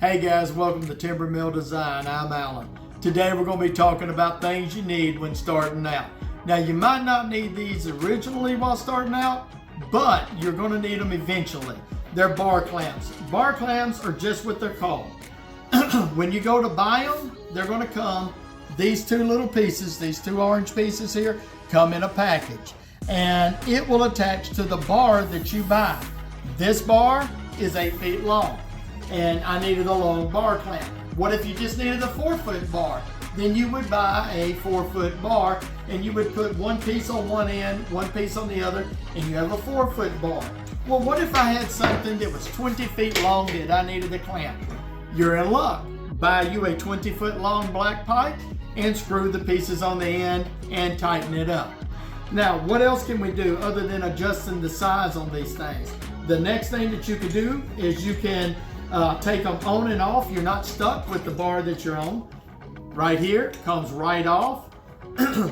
Hey guys, welcome to Timber Mill Design. I'm Alan. Today we're going to be talking about things you need when starting out. Now you might not need these originally while starting out, but you're going to need them eventually. They're bar clamps. Bar clamps are just what they're called. When you go to buy them, they're going to come, these two little pieces, these two orange pieces here, come in a package. And it will attach to the bar that you buy. This bar is 8 feet long. And I needed a long bar clamp. What if you just needed a 4-foot bar? Then you would buy a 4-foot bar and you would put one piece on one end, one piece on the other, and you have a 4-foot bar. Well, what if I had something that was 20 feet long that I needed a clamp? You're in luck. Buy you a 20-foot long black pipe and screw the pieces on the end and tighten it up. Now, what else can we do other than adjusting the size on these things? The next thing that you can do is you can take them on and off. You're not stuck with the bar that you're on. Right here, comes right off.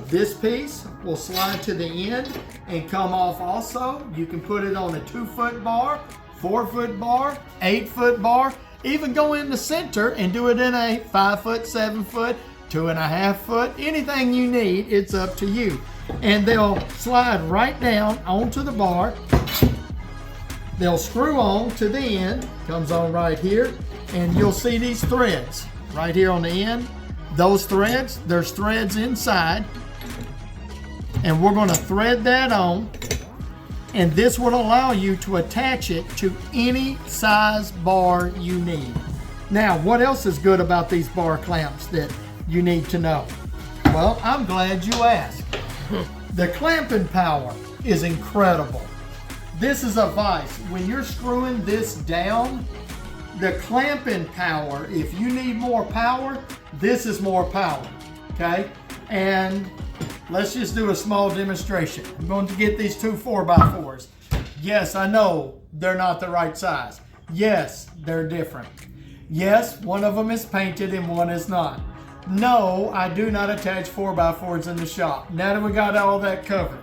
This piece will slide to the end and come off also. You can put it on a 2-foot bar, 4-foot bar, 8-foot bar, even go in the center and do it in a 5-foot, 7-foot, 2.5-foot, anything you need, it's up to you. And they'll slide right down onto the bar. They'll screw on to the end, comes on right here, and you'll see these threads right here on the end. Those threads, there's threads inside, and we're going to thread that on, and this will allow you to attach it to any size bar you need. Now, what else is good about these bar clamps that you need to know? Well, I'm glad you asked. The clamping power is incredible. This is a vise. When you're screwing this down, the clamping power, if you need more power, this is more power, okay? And let's just do a small demonstration. I'm going to get these two 4x4s. Yes, I know they're not the right size. Yes, they're different. Yes, one of them is painted and one is not. No, I do not attach 4x4s in the shop. Now that we got all that covered.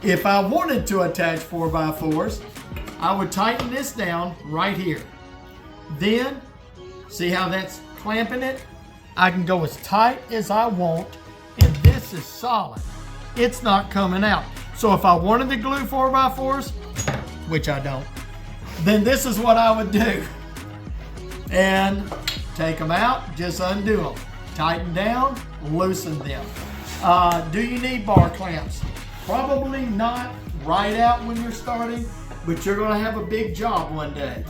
If I wanted to attach 4x4s, I would tighten this down right here. Then, see how that's clamping it? I can go as tight as I want, and this is solid. It's not coming out. So if I wanted to glue 4x4s, which I don't, then this is what I would do. And take them out, just undo them. Tighten down, loosen them. Do you need bar clamps? Probably not right out when you're starting, but you're gonna have a big job one day.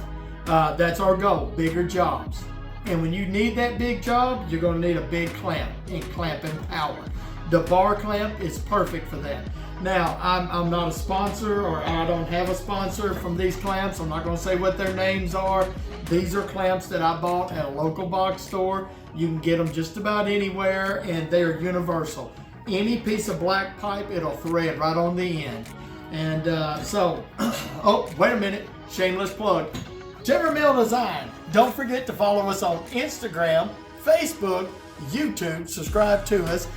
That's our goal, bigger jobs. And when you need that big job, you're gonna need a big clamp and clamping power. The bar clamp is perfect for that. Now, I'm not a sponsor, or I don't have a sponsor from these clamps. I'm not gonna say what their names are. These are clamps that I bought at a local box store. You can get them just about anywhere, and they are universal. Any piece of black pipe, it'll thread right on the end. And oh, wait a minute, shameless plug. Timber Mill Design. Don't forget to follow us on Instagram, Facebook, YouTube, subscribe to us.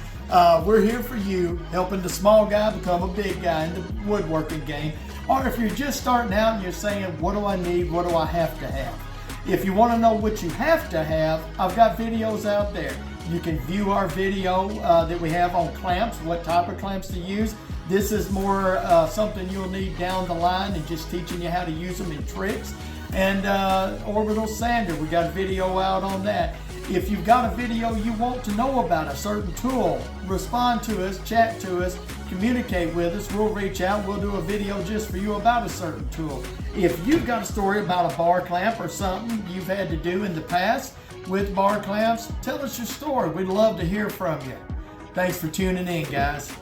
We're here for you, helping the small guy become a big guy in the woodworking game. Or if you're just starting out and you're saying, what do I need, what do I have to have? If you want to know what you have to have, I've got videos out there. You can view our video that we have on clamps, what type of clamps to use. This is more something you'll need down the line and just teaching you how to use them in tricks. And orbital sander, we got a video out on that. If you've got a video you want to know about a certain tool, respond to us, chat to us, communicate with us. We'll reach out, we'll do a video just for you about a certain tool. If you've got a story about a bar clamp or something you've had to do in the past with bar clamps, tell us your story. We'd love to hear from you. Thanks for tuning in, guys.